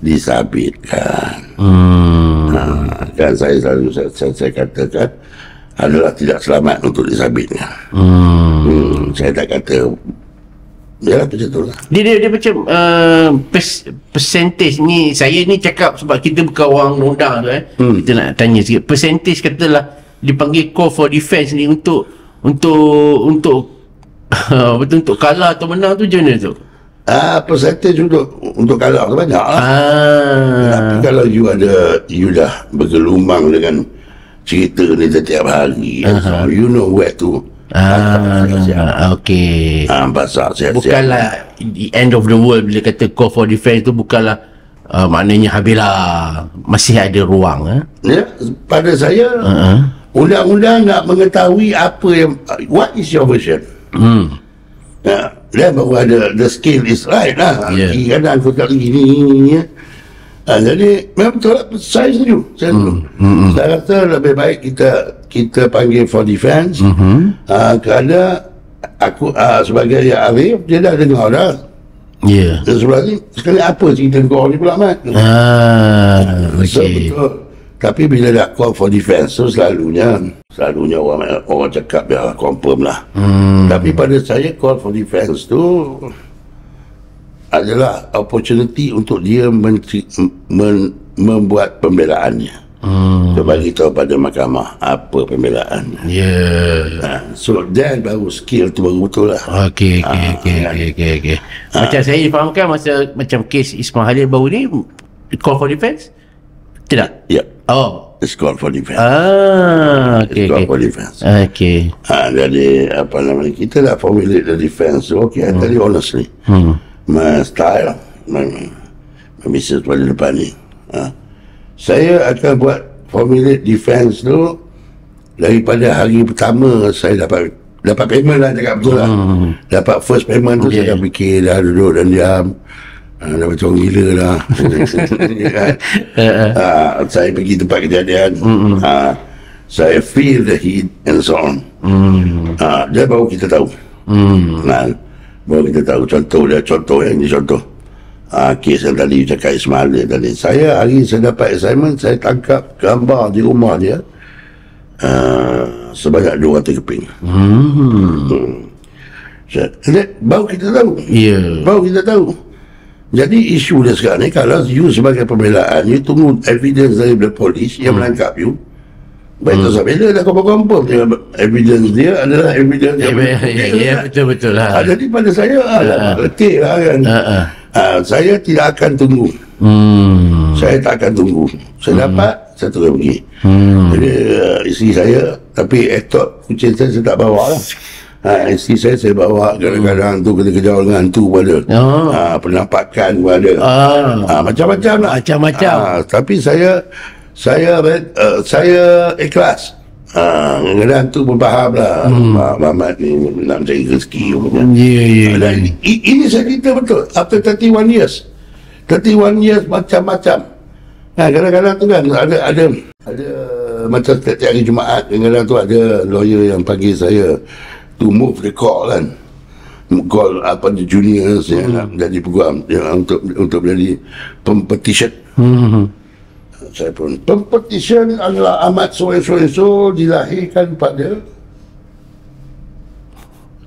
disabitkan. Dan saya selalu saya katakan adalah tidak selamat untuk disabitkan. Saya tak kata ya macam tu lah. Dia macam percentage ni, saya ni cakap sebab kita bukan orang nodang tu kita nak tanya sikit. Percentage katalah dipanggil call for defense ni untuk betul untuk kalah atau menang tu macam mana tu? Percentage untuk kalah tu banyak lah. Tapi kalau you dah bergelumang dengan cerita ni setiap hari, you know where to. Okay. Pasal siap-siap. Bukanlah the end of the world bila kata call for defense tu, bukanlah maknanya habislah, masih ada ruang. Ya, pada saya undang-undang nak mengetahui apa yang what is your version. Dan baru ada the scale is right lah. Kadang aku tak gini. Jadi memang betul lah, saya setuju. Saya rasa lebih baik kita panggil for defense. Kerana aku sebagai Arif, dia dah dengar dah. Dan sebelah ni sekali apa cerita kau ni pula Mat. So betul. Tapi bila dah call for defense tu selalunya orang cakap ya confirm lah. Tapi pada saya call for defense tu adalah opportunity untuk dia membuat pembelaannya. Dia bagi tahu pada mahkamah apa pembelaan. So then baru skill tu baru betul lah. Okay. Macam saya difahamkan masa macam kes Ismail Halil baru ni, call for defense tidak? It's called for defense. Okay. It's called for defense. Okay. Jadi apa namanya, kita dah formulate the defense. Okay, I tell you honestly, my style, my business pada depan ni, saya akan buat formulate defense tu daripada hari pertama saya dapat dapat payment lah, cakap betul lah. Dapat first payment tu saya dah fikir, dah duduk dan diam. Dah macam orang gila lah. Saya pergi tempat kejadian. Saya feel the heat and so on. Dia baru kita tahu. Baru kita tahu contoh yang ini contoh. Kes yang tadi cakap Ismail tadi. Saya hari saya dapat assignment, saya tangkap gambar di rumah dia sebanyak 200 keping. Baru kita tahu. Baru kita tahu. Jadi isu dia sekarang ni, kalau you sebagai pembelaan, you tunggu evidence daripada polis yang menangkap you. Baik tu sampai dia dah confirm evidence dia adalah evidence yang betul lah. Jadi pada saya letih lah kan. Saya tidak akan tunggu. Saya tak akan tunggu. Saya dapat, saya terus pergi. Jadi isteri saya, tapi kucing saya tak bawa lah. Isteri saya bawa. Kadang-kadang tu kita kejar dengan hantu pun ada. Penampakan pun ada. Macam-macam lah. Macam-macam. Tapi saya ikhlas. Kadang-kadang tu pun faham lah. Mamat ni nak mencari rezeki. Ini saya cerita betul. After 31 years. 31 years macam-macam. Kadang-kadang tu kan ada macam setiap hari Jumaat, kadang-kadang tu ada lawyer yang panggil saya to move the call kan. Call the juniors yang nak jadi peguam untuk menjadi petition. Saya pun petition adalah amat so dilahirkan pada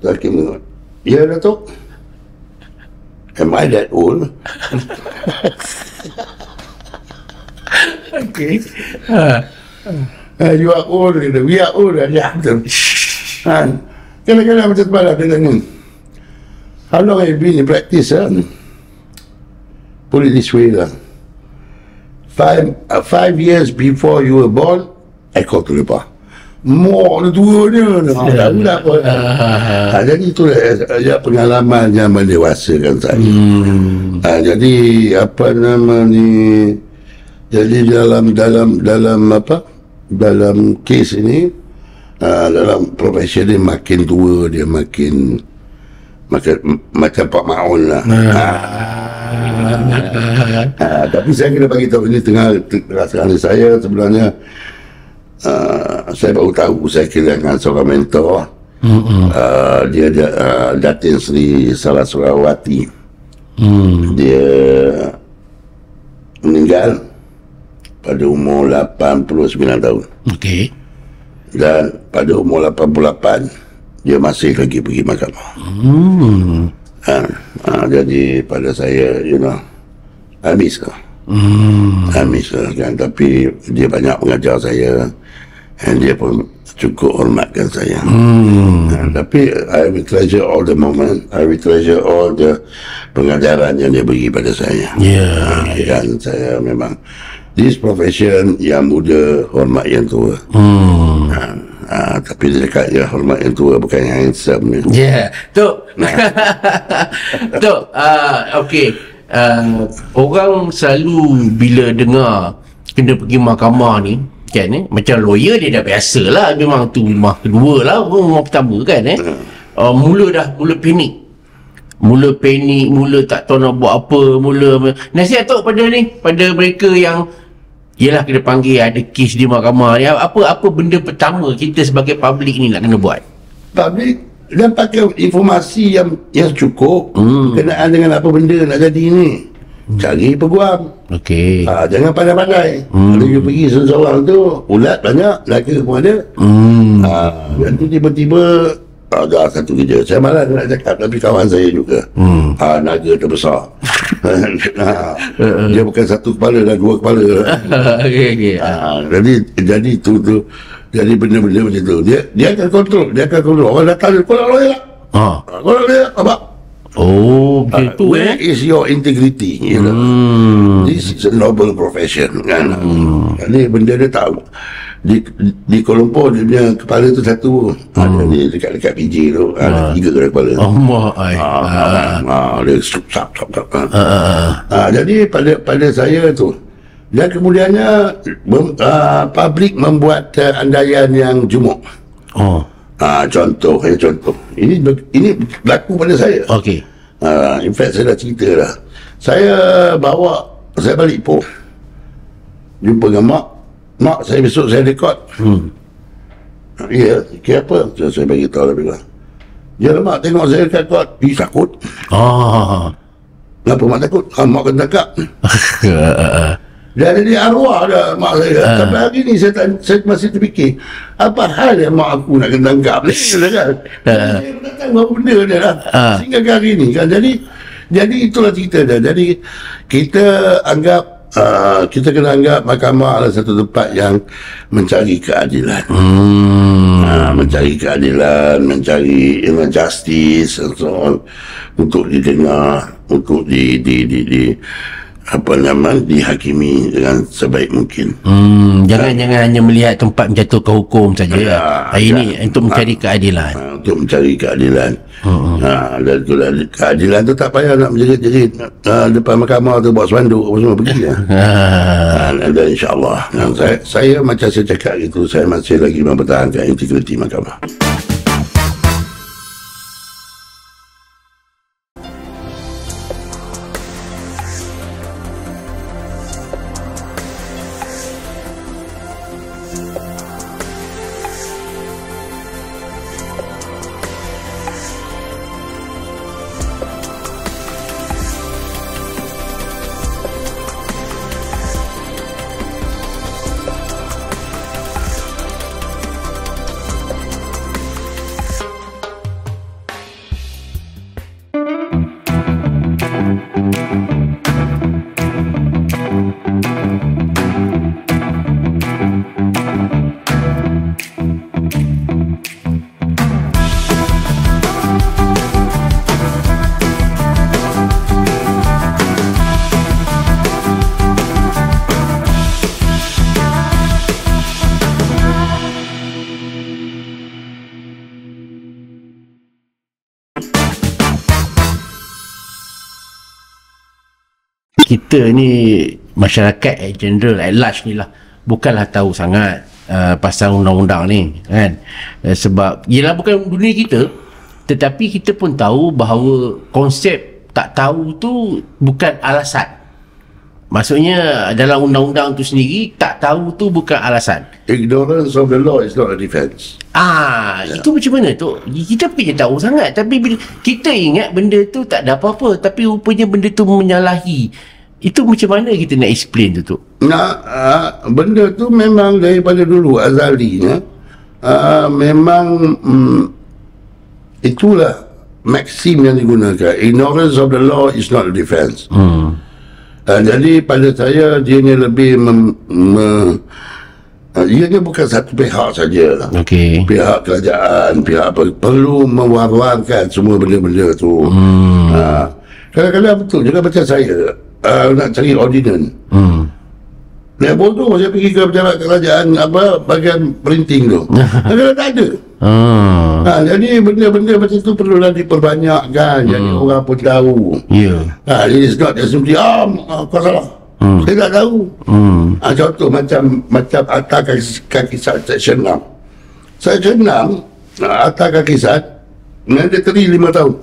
Hakim tengok, ya Datuk, am I that old? Okay. You are old, we are old. Ya, betul. Kadang-kadang macam tu lah dia tanya, how long have you been in practice? Put it this way lah. 5 years before you were born, I called to lepas. More tua dia. Tak pula apa. Jadi itu pengalaman yang mendewasakan saya. Jadi apa nama ni? Jadi dalam kes ini, dalam profesi dia makin tua, dia makin macam Pak Maun lah. Tapi saya kena bagi tahu, ini tengah sekarang saya sebenarnya saya baru tahu, saya kehilangan seorang mentor. Dia Datin Sri Saraswati. Dia meninggal pada umur 89 tahun. Okey. Dan pada umur 88 dia masih lagi pergi mahkamah. Jadi pada saya, I miss her. I miss her kan. Tapi dia banyak mengajar saya, dan dia pun cukup hormatkan saya. Tapi I will treasure all the moment. I will treasure all the pengajaran yang dia beri pada saya. Dan saya memang this profession, yang muda hormat yang tua. Tapi dia cakap ya, hormat yang tua bukan yang handsome ni. Tok. Tok, okey. Orang selalu bila dengar kena pergi mahkamah ni kan, macam lawyer dia dah biasa lah, memang tu rumah kedua lah, rumah pertama kan. Mula panik, mula tak tahu nak buat apa. Nasihat Tok pada mereka yang yelah kena panggil, ada kes di mahkamah ni, apa benda pertama kita sebagai public ni nak kena buat? Public dan pakai informasi yang cukup berkenaan dengan apa benda nak jadi ni. Cari peguam. Okey. Jangan pandai-pandai. Kalau you pergi seorang tu, ulat banyak, laki pun ada. Nanti tiba-tiba ada satu kerja. Saya malas nak cakap, tapi kawan saya juga. Naga terbesar. Dia bukan satu kepala dah, dua kepala. Okey. Jadi tu jadi benda-benda macam tu. Dia akan kontrol. Orang datang, kau nak lawyer tak? Kau nak lawyer apa? Macam tu. Where is your integrity? This is a noble profession kan. Jadi benda dia tahu. Di Kuala Lumpur dia punya kepala tu satu. Ada ni dekat PJ tu, ada 3 kepala. Dia sap. Jadi pada saya tu, dan kemudiannya public membuat andaian yang jumuk. Contoh. Ini berlaku pada saya. Okey. In fact, saya dah cerita dah. Saya balik Ipoh, jumpa dengan mak saya besok saya rekod. Ya, kira apa? Saya bagi tahu lah bilang. Ya mak tengok saya rekod. Takut. Kenapa mak takut? Mak kena tangkap. Dah jadi arwah dah mak saya. Sampai hari ni saya masih terfikir, apa hal yang mak aku nak kena tangkap ni kan? Saya tak tahu apa benda dia lah. Sehingga hari ni kan. Jadi itulah cerita dia. Jadi kita kena anggap mahkamah adalah satu tempat yang mencari keadilan. Mencari keadilan, mencari justice and so on, untuk didengar, untuk dihakimi dengan sebaik mungkin. Jangan hanya melihat tempat menjatuhkan hukum saja. Ini untuk mencari keadilan. Untuk mencari keadilan. Dan keadilan tu tak payah nak menjerit-jerit depan mahkamah tu, buat spanduk apa semua, pergi lah. Dan insyaAllah saya macam saya cakap gitu, saya masih lagi mempertahankan integriti mahkamah. Kita ni masyarakat general at large ni lah bukanlah tahu sangat pasal undang-undang ni kan, sebab ialah bukan dunia kita, tetapi kita pun tahu bahawa konsep tak tahu tu bukan alasan. Maksudnya dalam undang-undang tu sendiri, tak tahu tu bukan alasan. Ignorance of the law is not a defense. Itu macam mana tu? Kita fikir tahu sangat, tapi bila kita ingat benda tu tak ada apa-apa, tapi rupanya benda tu menyalahi. Itu macam mana kita nak explain tu? Benda tu memang daripada dulu azalinya, memang itulah maksim yang digunakan. Ignorance of the law is not a defense. Jadi pada saya dianya lebih ianya bukan satu pihak saja. Pihak kerajaan, pihak apa, perlu mewarwankan semua benda-benda tu. Kadang-kadang betul juga macam saya nak cari ordinance. Dia bodoh, saya pergi ke pejabat kerajaan bahagian printing tu. Kadang-kadang tak ada. Jadi benda-benda macam tu perlulah diperbanyakkan. Jadi orang pun tahu. It's not just simply kau salah, saya tak tahu. Contoh macam Akta Kakisat Seksyen 6. Seksyen 6 Akta Kakisat mandatory 5 tahun.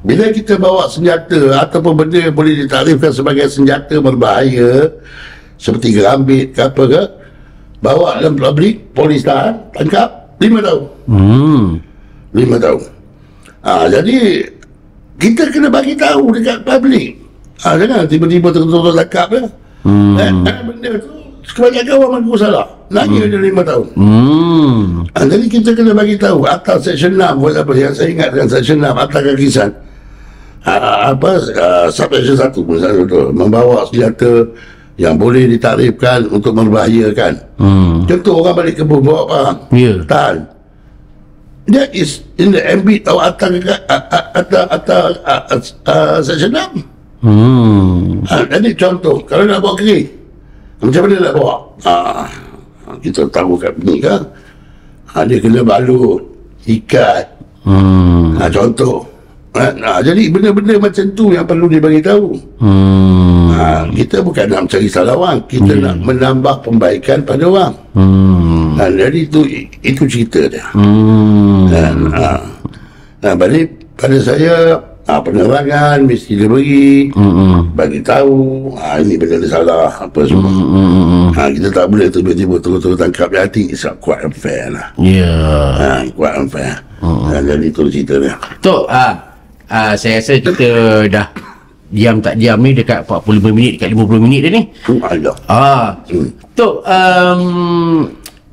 Bila kita bawa senjata ataupun benda yang boleh ditarifkan sebagai senjata berbahaya seperti gerambit ke apa ke, bawa dalam publik, polis tahan, tangkap 5 tahun. 5 tahun. Jadi kita kena bagi tahu dekat publik. Jangan tiba-tiba tertutup tangkap ya. Benda tu kebanyakan orang mengaku salah, lagi ada 5 tahun. Jadi kita kena bagi tahu. Atas Seksyen 6 buat apa yang saya ingat dengan Seksyen 6 Akta Kakisan, Subseksyen 1 misalnya tu, membawa senjata yang boleh ditarifkan untuk membahayakan. Contoh orang balik kebun bawa barang, tahan. That is in the ambit of Akta Seksyen 6. Jadi contoh, kalau nak bawa kereta, macam mana nak bawa? Kita tahu kat ni kan, dia kena balut, ikat. Contoh. Jadi benda-benda macam tu yang perlu dibagi tahu. Kita bukan nak mencari salah orang, kita nak menambah pembaikan pada orang. Jadi itu cerita dia. Dan balik pada saya, penerangan mesti dia bagi tahu ini benda dia salah apa semua. Kita tak boleh tiba-tiba terus tangkap dia. I think it's quite unfair lah. Quite unfair. Jadi itu cerita dia. Tok, saya rasa kita dah diam tak diam ni dekat 45 minit, dekat 50 minit dah ni. Tok,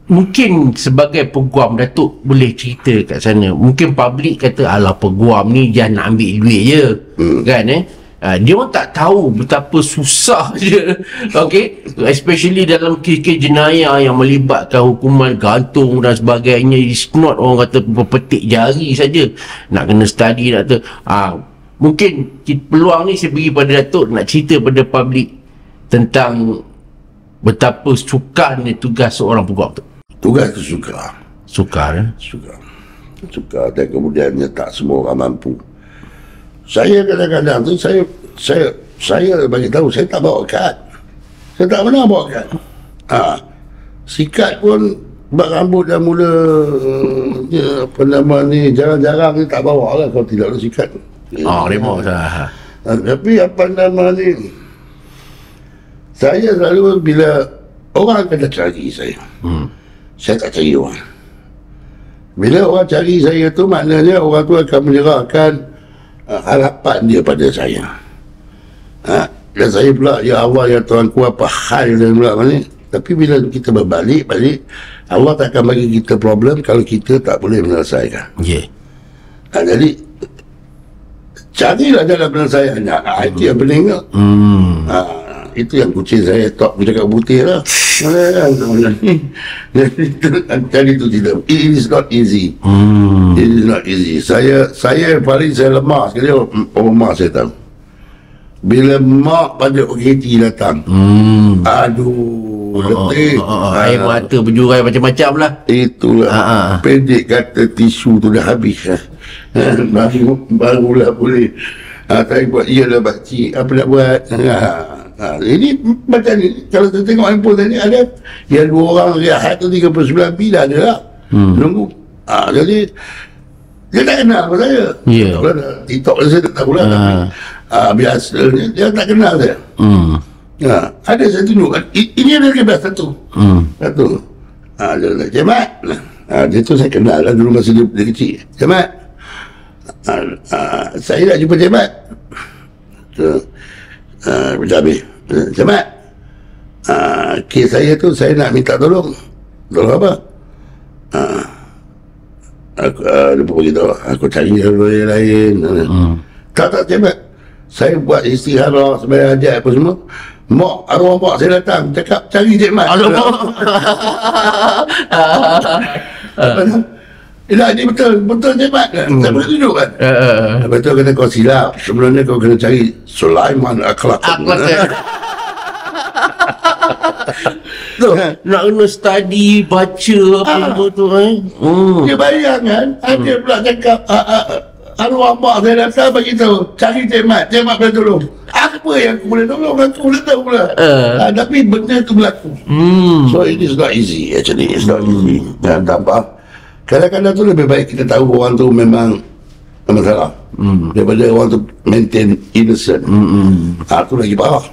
mungkin sebagai peguam Datuk boleh cerita kat sana. Mungkin public kata alah peguam ni dia nak ambil duit je, kan dia pun tak tahu betapa susah dia. Okay, especially dalam kes-kes jenayah yang melibatkan hukuman gantung dan sebagainya. It's not orang kata pepetik jari saja, nak kena study, nak mungkin peluang ni saya bagi pada Datuk nak cerita pada public tentang betapa sukarnya tugas seorang peguam tu. Tugas tu sukar dan kemudiannya tak semua orang mampu. Saya kadang-kadang tu saya bagi tahu saya tak bawa kad. Saya tak pernah bawa kad. Sikat pun rambut dah mula apa nama ni, jarang-jarang ni tak bawa lah kalau tidak ada sikat. Remote lah. Tapi apa nama ni, saya selalu bila orang kena cari saya tak cari orang. Bila orang cari saya tu, maknanya orang tu akan menyerahkan harapan dia pada saya. Dan saya pula, ya Allah, ya Tuhanku, apa hal dan pula ni. Tapi bila kita berbalik, Allah tak akan bagi kita problem kalau kita tak boleh menyelesaikan. Jadi carilah jalan penyelesaiannya. Itu yang penting. Itu yang kucing saya tak bercakap putih lah. Jadi itu tidak. It is not easy. It is not easy. Saya paling saya lemah sekali. Mak saya tahu. Bila mak pada OKT datang, aduh, letih. Air mata berjurai macam-macam lah. Itulah. Pendek kata tisu tu dah habis. Barulah boleh. Saya buat, iyalah pakcik, apa nak buat? Ini macam ni. Kalau kita tengok handphone tadi, ada yang 2 orang rehat tu 39 dah ada lah. Nunggu. Jadi dia tak kenal sama saya. TikTok saya tak tahu lah. Biasanya dia tak kenal saya. Ada saya tunjuk. Ini ada kebas satu. Dia kata, Cemat. Dia tu saya kenal lah dulu masa dia kecil. Cemat, saya nak jumpa Cemat. Macam habis, Cemat, kes saya tu saya nak minta tolong. Tolong apa? Aku lupa beritahu, aku cari yang lain. Tak Cemat, saya buat istikharah sembahyang hajat apa semua. Arwah mak saya datang cakap cari Cemat. Ini betul Cemat kan? Saya boleh tunjuk kan? Betul kata kau silap. Sebenarnya kau kena cari Sulaiman Akhlaq. Nak kena study, baca apa tu Dia bayang kan? Dia pula cakap arwah mak saya datang bagi tahu cari Cemat boleh tolong. Apa yang aku boleh tolong? Aku boleh tahu pula. Tapi benda tu berlaku. So it is not easy actually. It's not easy. Dan tambah kadang-kadang tu lebih baik kita tahu orang tu memang masalah daripada orang tu maintain innocent. Itu lagi parah.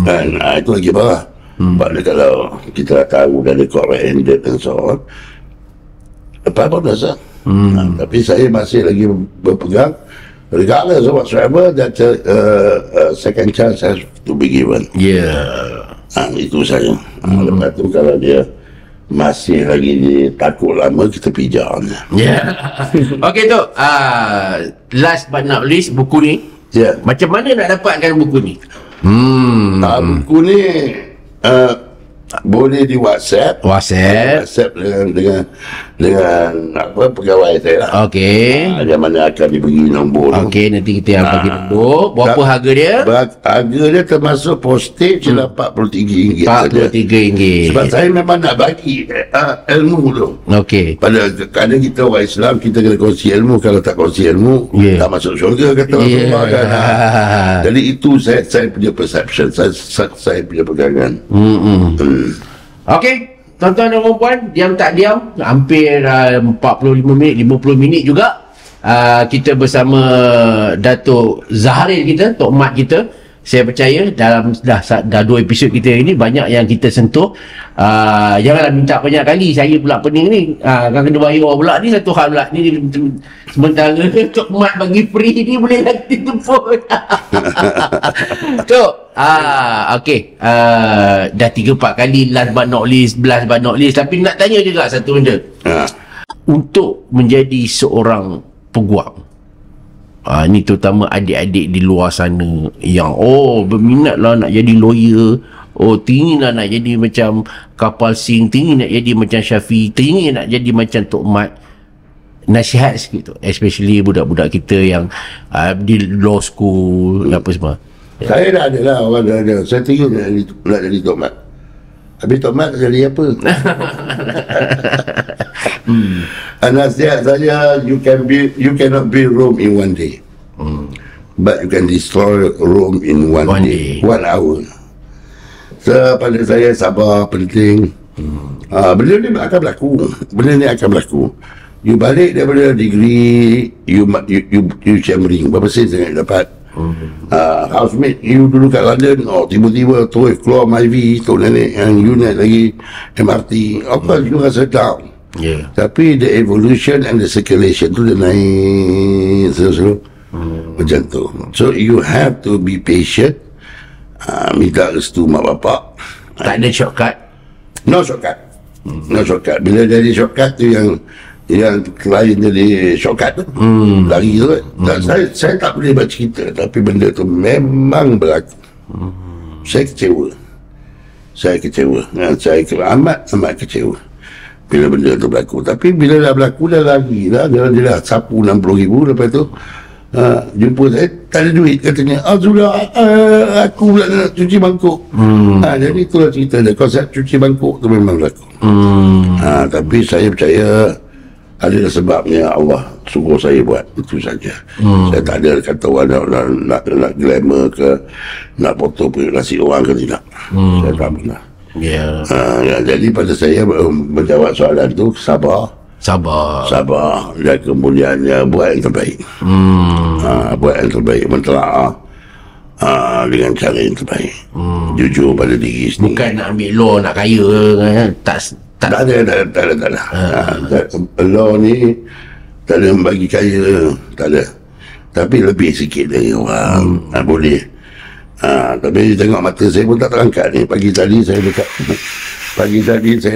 Dan itu lagi parah. Sebab kalau kita tahu dari correct ended and so on, apa-apa dah. Tapi saya masih lagi berpegang, regardless of whatsoever, that second chance has to be given. Itu saja. Lepas tu kalau dia masih lagi takut lama, kita pijak. Okay tu, last but not least, buku ni macam mana nak dapatkan buku ni? Buku ni boleh di WhatsApp dengan apa pegawai saya lah. Yang mana akan diberi nombor. Nanti kita bagi nombor. Berapa harga dia? Harga dia termasuk postage RM43 saja. RM43. Sebab saya memang nak bagi ilmu tu. Pada kita orang Islam, kita kena kongsi ilmu. Kalau tak kongsi ilmu, tak masuk syurga kata Rasulullah kan. Jadi itu saya punya perception, saya punya pegangan. tuan-tuan dan puan, diam tak diam, hampir 45 minit, 50 minit juga kita bersama Datuk Zaharil kita, Tok Mat kita. Saya percaya dalam dah 2 episod kita ini banyak yang kita sentuh. Janganlah minta banyak kali, saya pula pening ni. Kan kena bayar pula ni, satu hal pula ni. Sementara Tok Mat bagi free ni, boleh nanti telefon. Tok, okey, dah 3-4 kali last but not least. Tapi nak tanya juga satu benda. Untuk menjadi seorang peguam, ni terutama adik-adik di luar sana yang berminatlah nak jadi lawyer, teringin nak jadi macam Kapal Singh, teringin nak jadi macam Syafiq, teringin nak jadi macam Tok Mat. Nasihat sikit tu, especially budak-budak kita yang di law school, apa semua. Saya dah ada lah, orang dah ada. Saya teringin nak jadi Tok Mat. Habis Tok Mat jadi apa? Nasihat saya, you cannot build Rome in one day, but you can destroy Rome in one day. 1 hour. So pada saya, sabar penting. Benda ni akan berlaku. You balik daripada degree, you chambering berapa sen sangat dapat. Housemate you dulu kat London, tiba-tiba terus keluar MyV, tok nenek yang you naik lagi MRT, of course you rasa down. Tapi the evolution and the circulation tu dia naik terus macam tu. So you have to be patient, minta restu mak bapak. Tak ada shortcut. No shortcut. Bila jadi shortcut tu yang klien jadi shortcut tu, lari tu kan. Saya tak boleh buat cerita, tapi benda tu memang berlaku. Saya kecewa. Saya amat kecewa bila benda tu berlaku. Tapi bila dah berlaku, dah lari dah, dia dah sapu 60,000. Lepas tu jumpa saya, tak ada duit katanya. Sudah, aku pula nak cuci bangkuk. Jadi itulah cerita dia. Konsep cuci bangkuk tu memang berlaku. Tapi saya percaya ada sebabnya Allah suruh saya buat itu saja. Saya tak ada kata orang nak glamour ke, nak foto privasi orang ke, tidak. Saya tak pernah. Jadi pada saya menjawab soalan tu, sabar, dan kemudiannya buat yang terbaik. Buat yang terbaik, mentelaah dengan cara yang terbaik. Jujur pada diri sendiri. Bukan nak ambil law nak kaya, tak ada. Law ni tak ada bagi kaya, tak ada. Tapi lebih sikit dari orang, boleh. Tapi tengok mata saya pun tak terangkat ni. Pagi tadi saya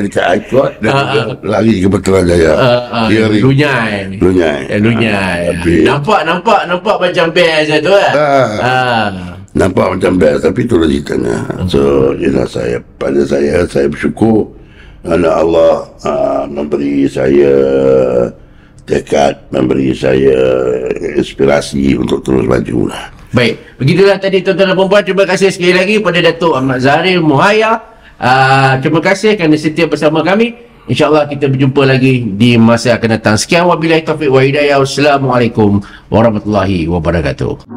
dekat High Court dan lari ke Putrajaya. Lunyai. Nampak macam best tu kan. Nampak macam best, tapi itulah ceritanya. So pada saya bersyukur kerana Allah memberi saya tekad, memberi saya inspirasi untuk terus maju lah. Baik, begitulah tadi tuan-tuan dan puan-puan. Terima kasih sekali lagi pada Datuk Ahmad Zaharil Mohaya. Terima kasih kerana setia bersama kami. InsyaAllah kita berjumpa lagi di masa akan datang. Sekian, wabillahi taufiq wa hidayah. Wassalamualaikum warahmatullahi wabarakatuh.